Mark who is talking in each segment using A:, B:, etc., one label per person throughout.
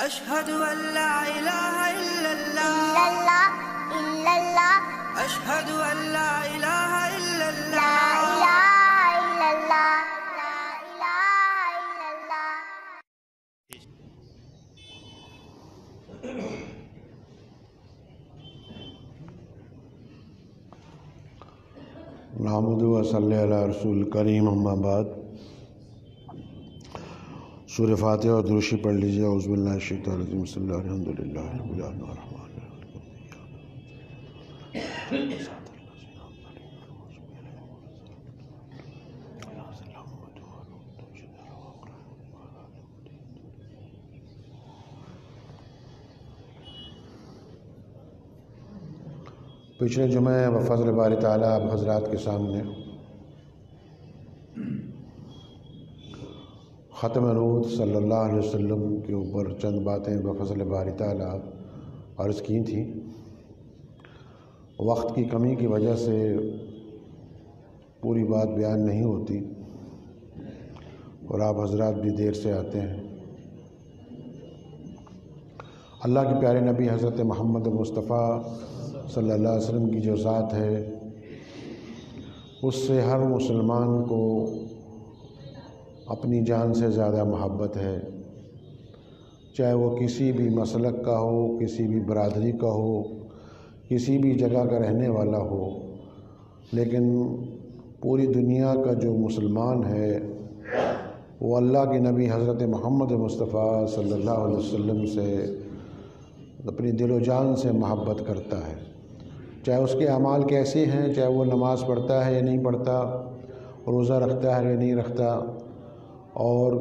A: أشهد أن لا إله إلا الله أشهد أن لا إله إلا الله
B: نحمدہ و صلی علی رسول کریم اما بعد سورہ فاتحہ اور درود پڑھ لیجیے۔ اعوذ باللہ من الشیطان الرجیم، بسم اللہ الحمدللہ رب العالمین الرحمن الرحیم۔ پچھلے جمعے بفضل باری تعالیٰ آپ حضرات کے سامنے ختم نبوت صلی اللہ علیہ وسلم کے اوپر چند باتیں بفضل باری تعالیٰ عرض کی تھیں۔ وقت کی کمی کی وجہ سے پوری بات بیان نہیں ہوتی اور آپ حضرات بھی دیر سے آتے ہیں۔ اللہ کے پیارے نبی حضرت محمد مصطفیٰ صلی اللہ علیہ وسلم کی جو ذات ہے اس سے ہر مسلمان کو اپنی جان سے زیادہ محبت ہے، چاہے وہ کسی بھی مسلک کا ہو، کسی بھی برادری کا ہو، کسی بھی جگہ کا رہنے والا ہو، لیکن پوری دنیا کا جو مسلمان ہے وہ اللہ کے نبی حضرت محمد مصطفیٰ صلی اللہ علیہ وسلم سے اپنی دل و جان سے محبت کرتا ہے، چاہے اس کے اعمال کیسے ہیں، چاہے وہ نماز پڑھتا ہے یا نہیں پڑھتا، روزہ رکھتا ہے یا نہیں رکھتا، اور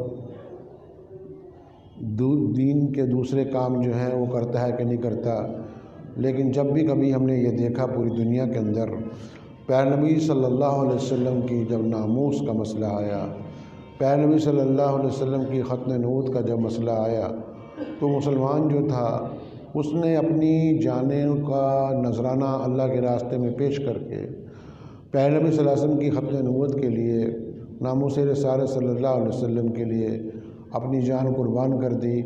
B: دین کے دوسرے کام جو ہیں وہ کرتا ہے کہ نہیں کرتا۔ لیکن جب بھی کبھی ہم نے یہ دیکھا پوری دنیا کے اندر پیارے نبی صلی اللہ علیہ وسلم کی جب ناموس کا مسئلہ آیا، پیارے نبی صلی اللہ علیہ وسلم کی ختم نبوت کا جب مسئلہ آیا، تو مسلمان جو تھا اس نے اپنی جانیں کا نذرانہ اللہ کے راستے میں پیش کر کے پیارے نبی صلی اللہ علیہ وسلم کی ختم نبوت کے لیے، ناموس رسالت صلی اللہ علیہ وسلم کے لیے اپنی جان قربان کر دی۔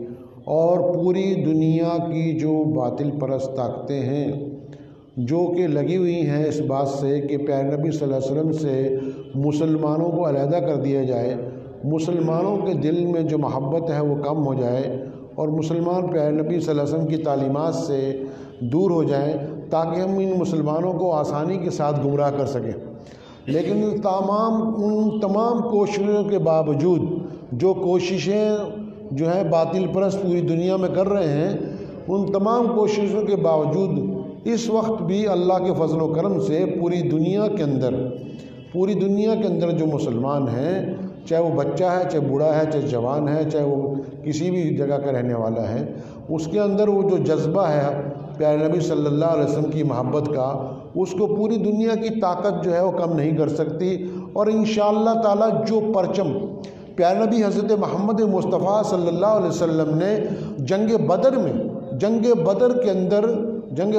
B: اور پوری دنیا کی جو باطل پرست طاقتیں ہیں جو کہ لگی ہوئی ہیں اس بات سے کہ پیارے نبی صلی اللہ علیہ وسلم سے مسلمانوں کو علیحدہ کر دیا جائے، مسلمانوں کے دل میں جو محبت ہے وہ کم ہو جائے اور مسلمان پیارے نبی صلی اللہ علیہ وسلم کی تعلیمات سے دور ہو جائیں تاکہ ہم ان مسلمانوں کو آسانی کے ساتھ گمراہ کر سکیں۔ لیکن ان تمام کوششوں کے باوجود جو کوششیں جو ہیں باطل پرست پوری دنیا میں کر رہے ہیں، ان تمام کوششوں کے باوجود اس وقت بھی اللہ کے فضل و کرم سے پوری دنیا کے اندر جو مسلمان ہیں، چاہے وہ بچہ ہے، چاہے بوڑھا ہے، چاہے جوان ہے، چاہے وہ کسی بھی جگہ کا رہنے والا ہے، اس کے اندر وہ جو جذبہ ہے پیارے نبی صلی اللہ علیہ وسلم کی محبت کا، اس کو پوری دنیا کی طاقت جو ہے وہ کم نہیں کر سکتی۔ اور انشاءاللہ تعالی جو پرچم پیارے نبی حضرت محمد مصطفیٰ صلی اللہ علیہ وسلم نے جنگ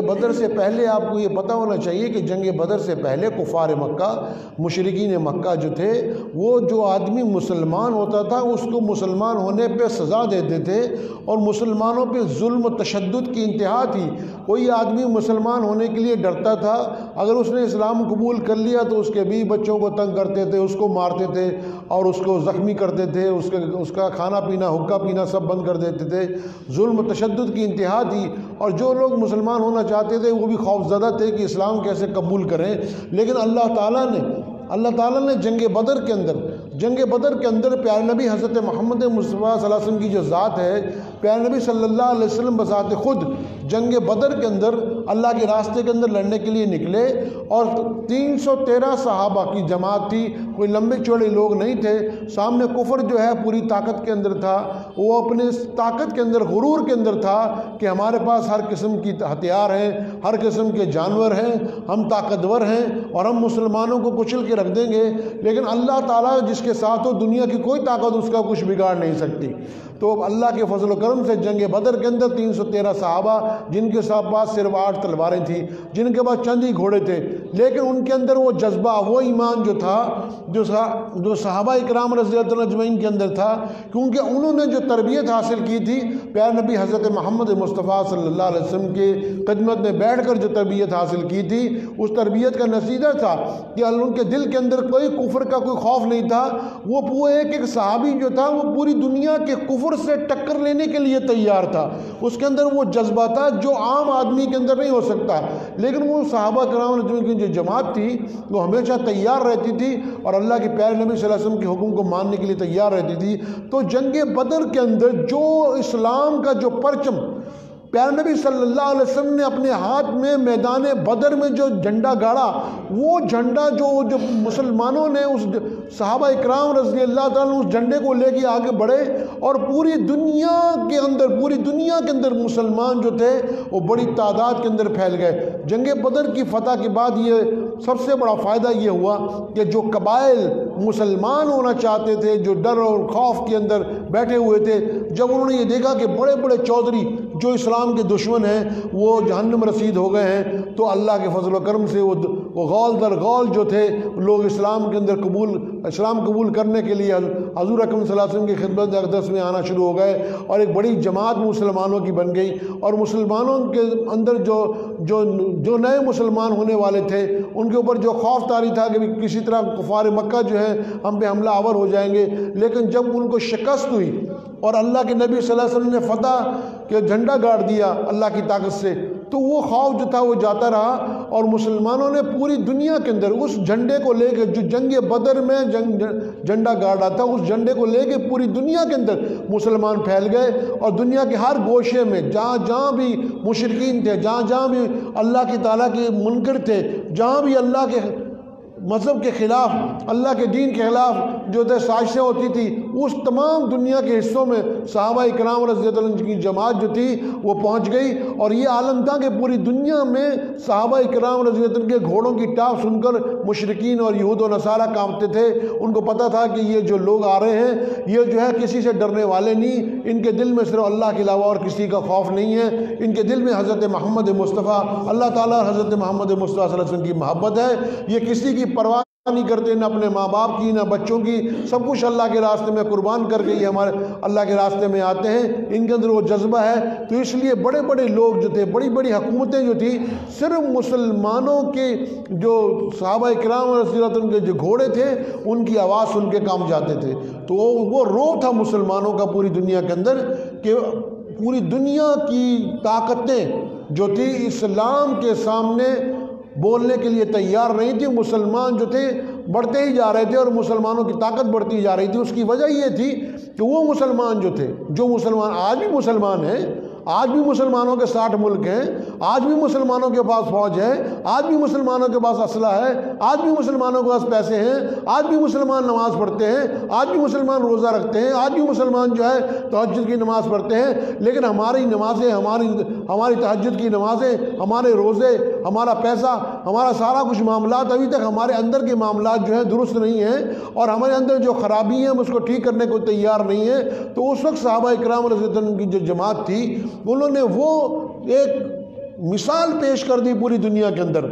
B: بدر سے پہلے، آپ کو یہ پتہ ہونا چاہیے کہ جنگ بدر سے پہلے کفار مکہ، مشرکین مکہ جو تھے، وہ جو آدمی مسلمان ہوتا تھا اس کو مسلمان ہونے پہ سزا دیتے تھے اور مسلمانوں پہ ظلم و تشدد کی انتہا تھی۔ کوئی آدمی مسلمان ہونے کے لیے ڈرتا تھا، اگر اس نے اسلام قبول کر لیا تو اس کے بیوی بچوں کو تنگ کرتے تھے، اس کو مارتے تھے اور اس کو زخمی کرتے تھے، اس کا کھانا پینا، حقہ پینا سب بند کر دیتے تھے۔ ظلم و تشدد کی انتہا تھی اور جو لوگ مسلمان ہونا چاہتے تھے وہ بھی خوف زدہ تھے کہ اسلام کیسے قبول کریں۔ لیکن اللہ تعالیٰ نے جنگ بدر کے اندر پیارے نبی حضرت محمد مصطفیٰ صلی اللہ علیہ وسلم کی جو ذات ہے، پیارے نبی صلی اللہ علیہ وسلم بذات خود جنگ بدر کے اندر اللہ کے راستے کے اندر لڑنے کے لیے نکلے اور 313 صحابہ کی جماعت تھی، کوئی لمبے چوڑے لوگ نہیں تھے۔ سامنے کفر جو ہے پوری طاقت کے اندر تھا، وہ اپنے طاقت کے اندر، غرور کے اندر تھا کہ ہمارے پاس ہر قسم کی ہتھیار ہیں، ہر قسم کے جانور ہیں، ہم طاقتور ہیں اور ہم مسلمانوں کو کچل کے رکھ دیں گے۔ لیکن اللہ تعالیٰ جس کے ساتھ ہو، دنیا کی کوئی طاقت اس کا کچھ بگاڑ نہیں سکتی۔ تو اللہ کے فضل و کرم سے جنگ بدر کے اندر 313 صحابہ جن کے پاس صرف 8 تلواریں تھیں، جن کے پاس چند ہی گھوڑے تھے، لیکن ان کے اندر وہ جذبہ، وہ ایمان جو تھا جو صحابہ اکرام رضی اللہ عنہ اجمعین کے اندر تھا، کیونکہ انہوں نے جو تربیت حاصل کی تھی پیارے نبی حضرت محمد مصطفیٰ صلی اللہ علیہ وسلم کی خدمت میں بیٹھ کر جو تربیت حاصل کی تھی، اس تربیت کا نتیجہ تھا کہ ان کے دل کے اندر کوئی کفر کا کوئی خوف نہیں تھا۔ وہ ایک صحابی جو تھا وہ پوری دنیا کے کفر سے ٹکر لینے کے لیے تیار تھا، اس کے اندر وہ جذبہ تھا جو عام آدمی کے اندر نہیں ہو سکتا، لیکن وہ صحابہ کرام کی جو جماعت تھی وہ ہمیشہ تیار رہتی تھی اور اللہ کے پیارے نبی صلی اللہ علیہ وسلم کے حکم کو ماننے کے لیے تیار رہتی تھی۔ تو جنگ بدر کے اندر جو اسلام کا جو پرچم پیارے نبی صلی اللہ علیہ وسلم نے اپنے ہاتھ میں میدان بدر میں جو جھنڈا گاڑا، وہ جھنڈا جو مسلمانوں نے اس صحابہ اکرام رضی اللہ تعالیٰ اس جھنڈے کو لے کے آگے بڑھے اور پوری دنیا کے اندر مسلمان جو تھے وہ بڑی تعداد کے اندر پھیل گئے۔ جنگ بدر کی فتح کے بعد یہ سب سے بڑا فائدہ یہ ہوا کہ جو قبائل مسلمان ہونا چاہتے تھے، جو ڈر اور خوف کے اندر بیٹھے ہوئے تھے، جب انہوں نے یہ دیکھا کہ بڑے بڑے چودھری جو اسلام کے دشمن ہیں وہ جہنم رسید ہو گئے ہیں، تو اللہ کے فضل و کرم سے وہ غول در غول جو تھے لوگ اسلام کے اندر اسلام قبول کرنے کے لیے حضور اکرم صلی اللہ علیہ وسلم کی خدمت اقدس میں آنا شروع ہو گئے اور ایک بڑی جماعت مسلمانوں کی بن گئی۔ اور مسلمانوں کے اندر جو نئے مسلمان ہونے والے تھے ان کے اوپر جو خوف طاری تھا کہ کسی طرح کفار مکہ جو ہے ہم پہ حملہ آور ہو جائیں گے، لیکن جب ان کو شکست ہوئی اور اللہ کے نبی صلی اللہ علیہ وسلم نے فتح کے جھنڈا گاڑ دیا اللہ کی طاقت سے، تو وہ خوف جو تھا وہ جاتا رہا اور مسلمانوں نے پوری دنیا کے اندر اس جھنڈے کو لے کے جو جنگ بدر میں جھنڈا گاڑا تھا، اس جھنڈے کو لے کے پوری دنیا کے اندر مسلمان پھیل گئے اور دنیا کے ہر گوشے میں جہاں بھی مشرکین تھے، جہاں بھی اللہ کی تعالیٰ کے منکر تھے، جہاں بھی اللہ کے مذہب کے خلاف، اللہ کے دین کے خلاف جو سازشیں ہوتی تھی، اس تمام دنیا کے حصوں میں صحابہ اکرام رضی اللہ عنہ کی جماعت جو تھی وہ پہنچ گئی۔ اور یہ عالم تھا کہ پوری دنیا میں صحابہ اکرام رضی اللہ عنہ کے گھوڑوں کی ٹاپ سن کر مشرکین اور یہود و نصارہ کانپتے تھے۔ ان کو پتہ تھا کہ یہ جو لوگ آ رہے ہیں یہ جو ہے کسی سے ڈرنے والے نہیں، ان کے دل میں صرف اللہ کے علاوہ اور کسی کا خوف نہیں ہے، ان کے دل میں حضرت محمد مصطفیٰ اللہ تعالیٰ اور حضرت محمد مصطفیٰ صلی اللہ علیہ وسلم کی محبت ہے۔ یہ کسی کی پرواہ نہیں کرتے، نہ اپنے ماں باپ کی نہ بچوں کی، سب کچھ اللہ کے راستے میں قربان کر کے یہ ہمارے اللہ کے راستے میں آتے ہیں، ان کے اندر وہ جذبہ ہے۔ تو اس لیے بڑے بڑے لوگ جو تھے، بڑی بڑی حکومتیں جو تھیں، صرف مسلمانوں کے جو صحابہ اکرام رضی اللہ عنہ کے جو گھوڑے تھے ان کی آواز سن کے کام جاتے تھے۔ تو وہ روب تھا مسلمانوں کا پوری دنیا کے اندر کہ پوری دنیا کی طاقتیں جو تھی اسلام کے سامنے بولنے کے لیے تیار نہیں تھی۔ مسلمان جو تھے بڑھتے ہی جا رہے تھے اور مسلمانوں کی طاقت بڑھتی جا رہی تھی۔ اس کی وجہ یہ تھی کہ وہ مسلمان جو تھے، جو مسلمان آج بھی مسلمان ہیں، آج بھی مسلمانوں کے 60 ملک ہیں، آج بھی مسلمانوں کے پاس فوج ہے، آج بھی مسلمانوں کے پاس اسلحہ ہے، آج بھی مسلمانوں کے پاس پیسے ہیں، آج بھی مسلمان نماز پڑھتے ہیں، آج بھی مسلمان روزہ رکھتے ہیں، آج بھی مسلمان جو ہے تہجد کی نماز پڑھتے ہیں، لیکن ہماری نمازیں، ہماری تہجد کی نمازیں، ہمارے روزے، ہمارا پیسہ، ہمارا سارا کچھ معاملات ابھی تک ہمارے اندر کے معاملات جو ہیں درست نہیں ہیں اور ہمارے اندر جو خرابی ہیں ہم اس کو ٹھیک کرنے کو تیار نہیں ہیں۔ تو اس وقت صحابہ اکرام رضی اللہ عنہ کی جو جماعت تھی انہوں نے وہ ایک مثال پیش کر دی پوری دنیا کے اندر،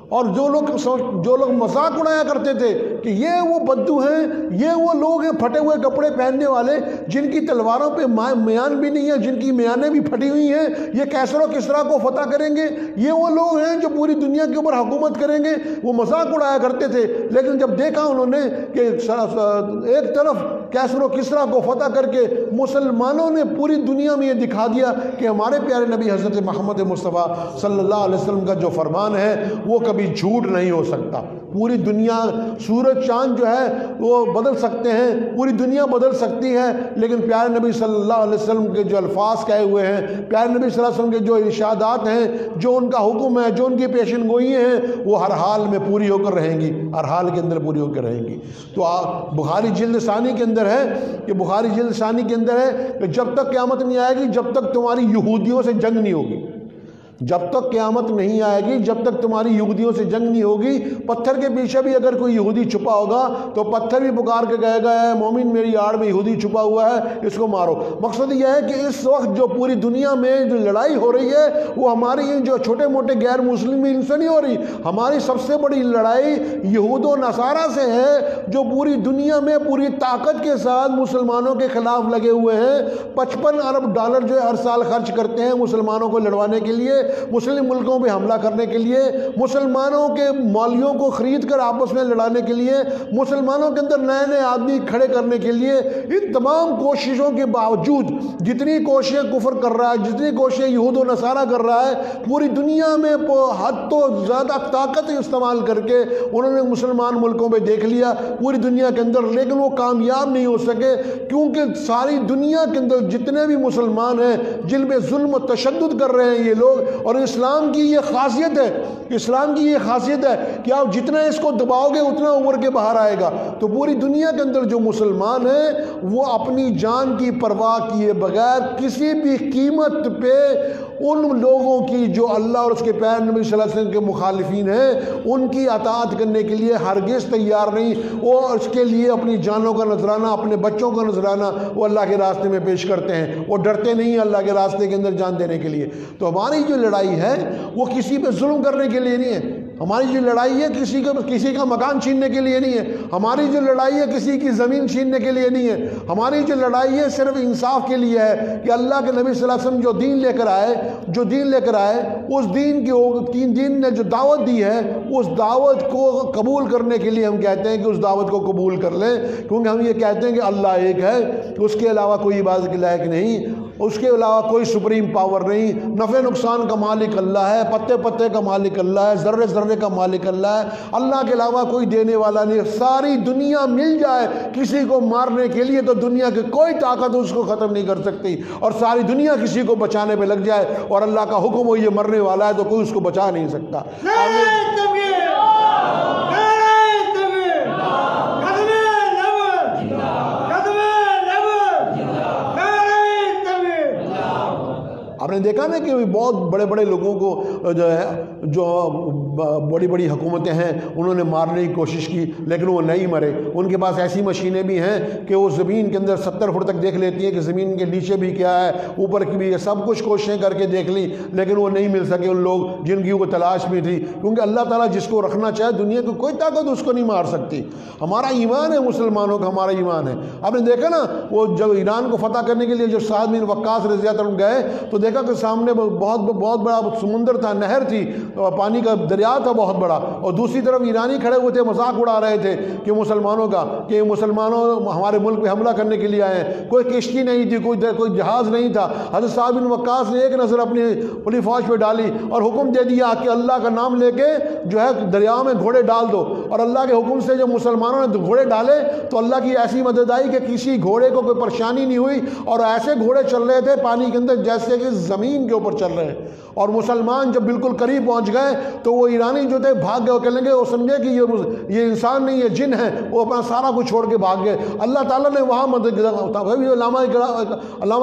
B: اور جو لوگ مذاق اڑایا کرتے تھے کہ یہ وہ بدو ہیں، یہ وہ لوگ ہیں پھٹے ہوئے کپڑے پہننے والے جن کی تلواروں پہ میان بھی نہیں ہے، جن کی میانیں بھی پھٹی ہوئی ہیں، یہ کیسر و کسریٰ کو فتح کریں گے، یہ وہ لوگ ہیں جو پوری دنیا کے اوپر حکومت کریں گے، وہ مذاق اڑایا کرتے تھے۔ لیکن جب دیکھا انہوں نے کہ ایک طرف کیسر و کسریٰ کو فتح کر کے مسلمانوں نے پوری دنیا میں یہ دکھا دیا کہ ہمارے پیارے نبی حضرت محمد مصطفیٰ صلی اللہ علیہ وسلم کا جو فرمان ہے وہ کبھی جھوٹ نہیں ہو سکتا۔ پوری دنیا، سورج چاند جو ہے وہ بدل سکتے ہیں، پوری دنیا بدل سکتی ہے، لیکن پیارے نبی صلی اللہ علیہ وسلم کے جو الفاظ کہے ہوئے ہیں، پیارے نبی صلی اللہ علیہ وسلم کے جو ارشادات ہیں، جو ان کا حکم ہے، جو ان کی پیشن گوئیاں ہیں، وہ ہر حال میں پوری ہو کر رہیں گی، ہر حال کے اندر پوری ہو کر رہیں گی۔ تو بخاری جلد ثانی کے اندر ہے کہ بخاری جلد ثانی کے اندر ہے کہ جب تک قیامت نہیں آئے گی جب تک تمہاری یہودیوں سے جنگ نہیں ہوگی۔ جب تک قیامت نہیں آئے گی، جب تک تمہاری یہودیوں سے جنگ نہیں ہوگی، پتھر کے پیچھے بھی اگر کوئی یہودی چھپا ہوگا تو پتھر بھی پکار کے کہے گا اے مومن میری آڑ میں یہودی چھپا ہوا ہے، اس کو مارو۔ مقصد یہ ہے کہ اس وقت جو پوری دنیا میں جو لڑائی ہو رہی ہے وہ ہماری جو چھوٹے موٹے غیر مسلمین سے نہیں ہو رہی، ہماری سب سے بڑی لڑائی یہود و نصارہ سے ہے، جو پوری دنیا میں پوری طاقت کے ساتھ مسلمانوں کے خلاف لگے ہوئے ہیں۔ 55 ارب ڈالر جو ہر سال خرچ کرتے ہیں مسلمانوں کو لڑوانے کے لیے، مسلم ملکوں پہ حملہ کرنے کے لیے، مسلمانوں کے مولیوں کو خرید کر آپس میں لڑانے کے لیے، مسلمانوں کے اندر نئے نئے آدمی کھڑے کرنے کے لیے۔ ان تمام کوششوں کے باوجود جتنی کوششیں کفر کر رہا ہے، جتنی کوششیں یہود و نصارہ کر رہا ہے، پوری دنیا میں حد تو زیادہ طاقت استعمال کر کے انہوں نے مسلمان ملکوں پہ دیکھ لیا پوری دنیا کے اندر، لیکن وہ کامیاب نہیں ہو سکے، کیونکہ ساری دنیا کے اندر جتنے بھی مسلمان ہیں جن پہ ظلم و تشدد کر رہے ہیں یہ لوگ، اور اسلام کی یہ خاصیت ہے، اسلام کی یہ خاصیت ہے کہ آپ جتنا اس کو دباؤ گے اتنا ابھر کے باہر آئے گا۔ تو پوری دنیا کے اندر جو مسلمان ہیں وہ اپنی جان کی پرواہ کیے بغیر کسی بھی قیمت پہ ان لوگوں کی جو اللہ اور اس کے پیارے نبی صلی اللہ علیہ وسلم کے مخالفین ہیں ان کی اطاعت کرنے کے لیے ہرگز تیار نہیں۔ وہ اس کے لیے اپنی جانوں کا نذرانہ، اپنے بچوں کا نذرانہ وہ اللہ کے راستے میں پیش کرتے ہیں، وہ ڈرتے نہیں اللہ کے راستے کے اندر جان دینے کے لیے۔ تو ہماری جو لڑائی ہے وہ کسی پہ ظلم کرنے کے لیے نہیں ہے، ہماری جو لڑائی ہے کسی کا مکان چھیننے کے لیے نہیں ہے، ہماری جو لڑائی ہے کسی کی زمین چھیننے کے لیے نہیں ہے، ہماری جو لڑائی ہے صرف انصاف کے لیے ہے کہ اللہ کے نبی صلی اللہ علیہ وسلم جو دین لے کر آئے اس دین نے جو دعوت دی ہے اس دعوت کو قبول کرنے کے لیے ہم کہتے ہیں کہ اس دعوت کو قبول کر لیں، کیونکہ ہم یہ کہتے ہیں کہ اللہ ایک ہے، اس کے علاوہ کوئی عبادت کے لائق نہیں، اس کے علاوہ کوئی سپریم پاور نہیں، نفع نقصان کا مالک اللہ ہے، پتے پتے کا مالک اللہ ہے، ذرے ذرے کا مالک اللہ ہے، اللہ کے علاوہ کوئی دینے والا نہیں۔ ساری دنیا مل جائے کسی کو مارنے کے لیے تو دنیا کی کوئی طاقت اس کو ختم نہیں کر سکتی، اور ساری دنیا کسی کو بچانے پہ لگ جائے اور اللہ کا حکم ہو یہ مرنے والا ہے تو کوئی اس کو بچا نہیں سکتا۔ آپ نے دیکھا نا کہ بہت بڑے بڑے لوگوں کو جو بڑی بڑی حکومتیں ہیں انہوں نے مارنے کی کوشش کی لیکن وہ نہیں مرے۔ ان کے پاس ایسی مشینیں بھی ہیں کہ وہ زمین کے اندر 70 فٹ تک دیکھ لیتی ہیں کہ زمین کے نیچے بھی کیا ہے، اوپر کی بھی ہے، سب کچھ کوششیں کر کے دیکھ لی لیکن وہ نہیں مل سکے ان لوگ جن کی وہ تلاش میں تھی، کیونکہ اللہ تعالیٰ جس کو رکھنا چاہے دنیا کی کوئی طاقت اس کو نہیں مار سکتی۔ ہمارا ایمان ہے، مسلمانوں کا ہمارا ایمان ہے۔ آپ نے دیکھا نا وہ جب ایران کو فتح کرنے کے لیے جب سعد بن وقاص رضی اللہ عنہ گئے تو دیکھا کہ سامنے بہت بڑا سمندر تھا، نہر تھی، پانی کا دریا تھا بہت بڑا، اور دوسری طرف ایرانی کھڑے ہوئے تھے مذاق اڑا رہے تھے کہ مسلمانوں کا کہ مسلمانوں ہمارے ملک پہ حملہ کرنے کے لیے آئے ہیں۔ کوئی کشتی نہیں تھی، کوئی جہاز نہیں تھا۔ حضرت سعد بن وقاص نے ایک نظر اپنی فوج پہ ڈالی اور حکم دے دیا کہ اللہ کا نام لے کے جو ہے دریا میں گھوڑے ڈال دو، اور اللہ کے حکم سے جب مسلمانوں نے گھوڑے ڈالے تو اللہ کی ایسی مدد آئی کہ کسی گھوڑے کو کوئی پریشانی نہیں ہوئی، اور ایسے گھوڑے چل رہے تھے پانی کے اندر جیسے کہ زمین کے اوپر چل رہے ہیں۔ اور مسلمان جب بالکل قریب پہنچ گئے تو وہ ایرانی جو تھے بھاگ گئے، کہنے لگے وہ سمجھے کہ یہ انسان نہیں یہ جن ہے، وہ اپنا سارا کچھ چھوڑ کے بھاگ گئے۔ اللہ تعالیٰ نے وہاں مدد علامہ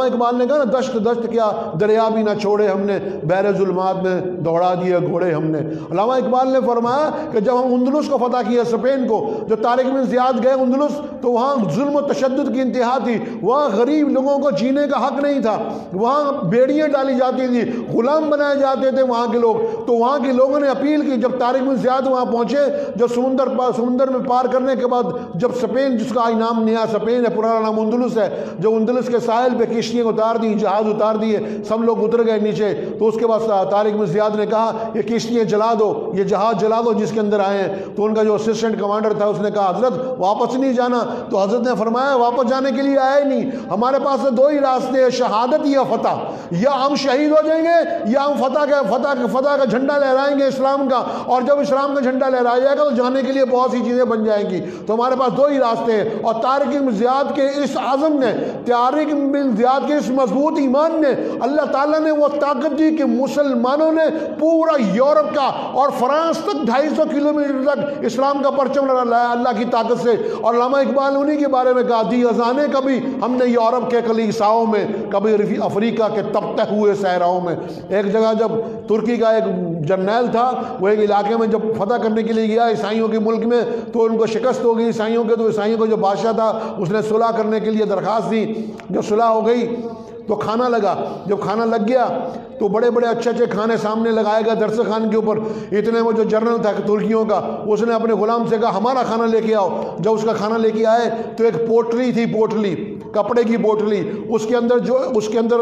B: اقبال نے کہا نا دشت کیا دریا بھی نہ چھوڑے ہم نے، بحر ظلمات میں دوڑا دیے گھوڑے ہم نے۔ علامہ اقبال نے فرمایا کہ جب ہم اندلس کو فتح کیا، اسپین کو، جو طارق بن زیاد گئے اندلس تو وہاں ظلم و تشدد کی انتہا تھی، وہاں غریب لوگوں کو جینے کا حق نہیں تھا، وہاں بیڑیاں ڈالی جاتی تھی، غلام بنائے جاتے تھے وہاں کے لوگ۔ تو وہاں کے لوگوں نے اپیل کی، جب طارق بن زیاد وہاں پہنچے، جب سمندر میں پار کرنے کے بعد جب اسپین، جس کا نام نیا اسپین ہے، پرانا نام اندلس ہے، جو اندلس کے ساحل پہ کشتیاں اتار دی، جہاز اتار دیے، سب لوگ اتر گئے نیچے، تو اس کے بعد طارق بن زیاد نے کہا یہ کشتیاں جلا دو، یہ جہاز جلا دو جس کے اندر آئے ہیں۔ تو ان کا جو اسسٹنٹ کمانڈر تھا اس نے کہا حضرت واپس نہیں جانا۔ تو حضرت نے فرمایا واپس جانے کے لیے آئے نہیں، ہمارے پاس دو ہی راستے ہیں، شہادت یا فتح، یا ہم شہید ہو جائیں گے یا ہم فتح کا جھنڈا لہرائیں گے اسلام کا، اور جب اسلام کا جھنڈا لہرایا جائے گا تو جانے کے لیے بہت سی چیزیں بن جائیں گی۔ تو ہمارے پاس دو ہی راستے ہیں، اور طارق بن زیاد کے اس عزم نے، طارق بن زیاد کے اس مضبوط ایمان نے اللہ تعالیٰ نے وہ طاقت دی کہ مسلمانوں نے پورا یورپ کا اور فرانس تک 250 کلومیٹر تک اسلام کا پرچم لہرایا اللہ کی طاقت سے۔ اور علامہ اقبال انہی کے بارے میں کہا دی اذانے کبھی ہم نے یورپ کے کلیساؤں میں، کبھی افریقہ کے تپتے فتح ہوئے صحراؤں میں. ایک جگہ جب ترکی کا ایک جرنیل تھا، وہ ایک علاقے میں جب فتح کرنے کے لیے گیا عیسائیوں کے ملک میں، تو ان کو شکست ہو گئی عیسائیوں کے. تو عیسائیوں کا جو بادشاہ تھا اس نے صلح کرنے کے لیے درخواست دی. جب صلح ہو گئی تو کھانا لگا. جب کھانا لگ گیا تو بڑے بڑے اچھے اچھے کھانے سامنے لگائے گا درس خان کے اوپر. اتنے وہ جو جنرل تھا ترکیوں کا، اس نے اپنے غلام سے کہا ہمارا کھانا لے کے آؤ. جب اس کا کھانا لے کے آئے تو ایک پوٹلی تھی، پوٹلی کپڑے کی پوٹلی، اس کے اندر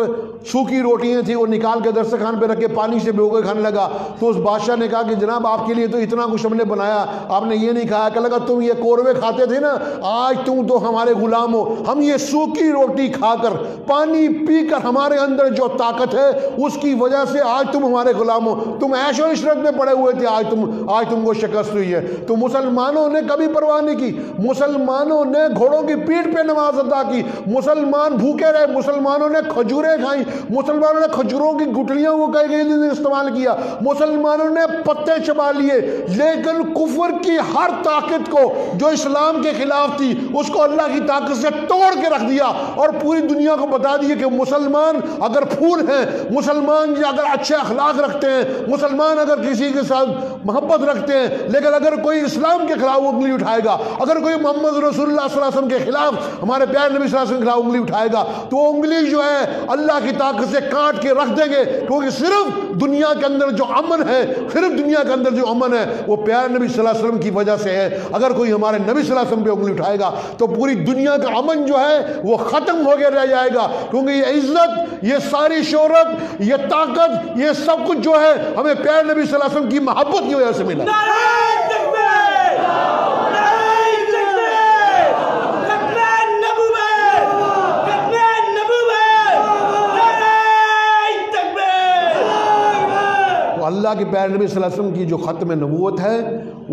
B: سوکھی روٹیاں تھیں، وہ نکال کے درس خان پہ رکھ کے پانی سے بھگو کے کھانے لگا. تو اس بادشاہ نے کہا کہ جناب آپ کے لیے تو اتنا کچھ ہم نے بنایا، آپ نے یہ نہیں کھایا. کہ لگا تم یہ قورمے کھاتے تھے نا، آج تم تو ہمارے غلام ہو. ہم یہ سوکھی روٹی کھا کر پانی پی کر ہمارے اندر جو طاقت ہے اس کی وجہ سے آج تم ہمارے غلام ہو. تم عیش و عشرت میں پڑے ہوئے تھے، آج تم کو شکست ہوئی ہے. تو مسلمانوں نے کبھی پرواہ نہیں کی. مسلمانوں نے گھوڑوں کی پیٹھ پہ نماز ادا کی. مسلمان بھوکے رہے. مسلمانوں نے کھجوریں کھائیں. مسلمانوں نے کھجوروں کی گٹلیوں کو کئی دن استعمال کیا. مسلمانوں نے پتے چبا لیے. لیکن کفر کی ہر طاقت کو جو اسلام کے خلاف تھی اس کو اللہ کی طاقت سے توڑ کے رکھ دیا، اور پوری دنیا کو بتا دیا کہ مسلمان اگر پھول ہیں، مسلمان اگر اچھے اخلاق رکھتے ہیں، مسلمان اگر کسی کے ساتھ محبت رکھتے ہیں، لیکن اگر کوئی اسلام کے خلاف انگلی اٹھائے گا، اگر کوئی محمد رسول اللہ صلی اللہ علیہ وسلم کے خلاف، ہمارے پیارے نبی صلی اللہ علیہ وسلم کے خلاف انگلی اٹھائے گا، تو وہ انگلی جو ہے اللہ کی طاقت سے کاٹ کے رکھ دیں گے. کیونکہ صرف دنیا کے اندر جو امن ہے، صرف دنیا کے اندر جو امن ہے وہ پیارے نبی صلی اللہ علیہ وسلم کی وجہ سے ہے. اگر کوئی ہمارے نبی صلی اللہ علیہ وسلم پہ انگلی اٹھائے گا تو پوری دنیا کا امن جو ہے وہ ختم ہو کے رہ جائے گا. کیونکہ یہ عزت، یہ ساری شہرت، یہ طاقت، یہ سب کچھ جو ہے ہمیں پیارے نبی صلی اللہ علیہ وسلم کی محبت کی وجہ سے ملا. اللہ کے پیارے نبی صلی اللہ علیہ وسلم کی جو ختم نبوت ہے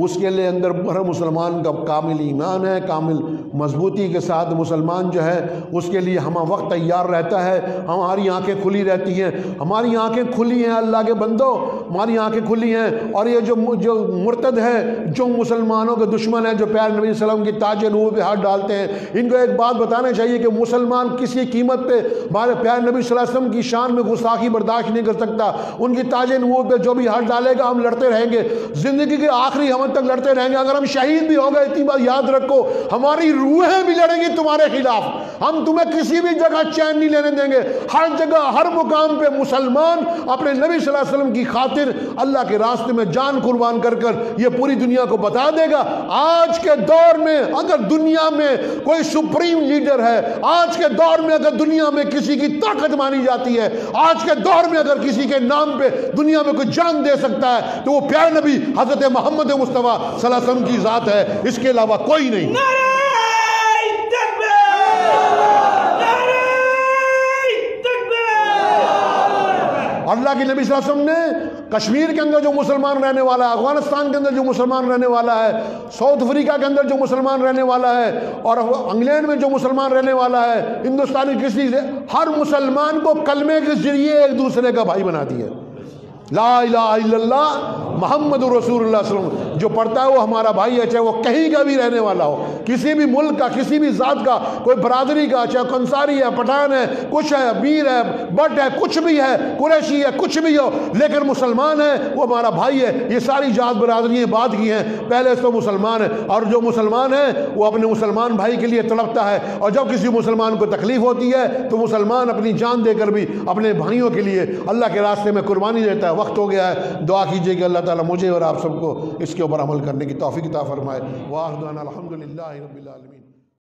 B: اس کے لیے اندر ہر مسلمان کا کامل ایمان ہے، کامل مضبوطی کے ساتھ مسلمان جو ہے اس کے لیے ہمہ وقت تیار رہتا ہے. ہماری آنکھیں کھلی رہتی ہیں. ہماری آنکھیں کھلی ہیں اللہ کے بندو، ہماری آنکھیں کھلی ہیں. اور یہ جو مرتد ہے، جو مسلمانوں کے دشمن ہیں، جو پیارے نبی صلی اللہ علیہ وسلم کی تاج نبوت پہ ہاتھ ڈالتے ہیں، ان کو ایک بات بتانا چاہیے کہ مسلمان کسی قیمت پہ ہمارے پیارے نبی صلی اللہ علیہ وسلم کی شان میں گستاخی برداشت نہیں کر سکتا. ان کی تاج نبوت پہ جو بھی ہاتھ ڈالے گا ہم لڑتے رہیں گے، زندگی کے آخری ہم تک لڑتے رہیں گے. اگر ہم شہید بھی ہو گئے اتنی بات یاد رکھو، ہماری روحیں بھی لڑیں گی تمہارے خلاف. ہم تمہیں کسی بھی جگہ چین نہیں لینے دیں گے. ہر جگہ ہر مقام پہ مسلمان اپنے نبی صلی اللہ علیہ وسلم کی خاطر اللہ کے راستے میں جان قربان کر کر یہ پوری دنیا کو بتا دے گا. آج کے دور میں اگر دنیا میں کوئی سپریم لیڈر ہے، آج کے دور میں اگر دنیا میں کسی کی طاقت مانی جاتی ہے، آج کے دور میں اگر کسی کے نام پہ دنیا میں کوئی جان دے سکتا ہے تو وہ پیارے نبی حضرت محمد مصطفیٰ صلی اللہ علیہ وسلم کی ذات ہے، اس کے علاوہ کوئی نہیں. اللہ کے نبی صلی اللہ علیہ وسلم نے کشمیر کے اندر جو مسلمان رہنے والا ہے، افغانستان کے اندر جو مسلمان رہنے والا ہے، ساؤتھ افریقہ کے اندر جو مسلمان رہنے والا ہے، اور انگلینڈ میں جو مسلمان رہنے والا ہے، ہندوستانی کسی سے، ہر مسلمان کو کلمے کے ذریعے ایک دوسرے کا بھائی بنا دیا. لا الہ الا اللہ محمد رسول اللہ صلی اللہ علیہ وسلم جو پڑھتا ہے وہ ہمارا بھائی ہے، چاہے وہ کہیں کا بھی رہنے والا ہو، کسی بھی ملک کا، کسی بھی ذات کا، کوئی برادری کا، چاہے کنساری ہے، پٹھان ہے، کچھ ہے، امیر ہے، بٹ ہے، کچھ بھی ہے، قریشی ہے، کچھ بھی ہو، لیکن مسلمان ہے وہ ہمارا بھائی ہے. یہ ساری ذات برادریاں بات کی ہیں، پہلے تو مسلمان ہے، اور جو مسلمان ہے وہ اپنے مسلمان بھائی کے لیے تڑپتا ہے. اور جب کسی مسلمان کو تکلیف ہوتی ہے تو مسلمان اپنی جان دے کر بھی اپنے بھائیوں کے لیے اللہ کے راستے میں قربانی دیتا ہے. وقت ہو گیا ہے، دعا کیجئے کہ اللہ تعالیٰ مجھے اور آپ سب کو اس کے اوپر عمل کرنے کی توفیق عطا فرمائے. وآخر دعوانا الحمدللہ رب العالمین.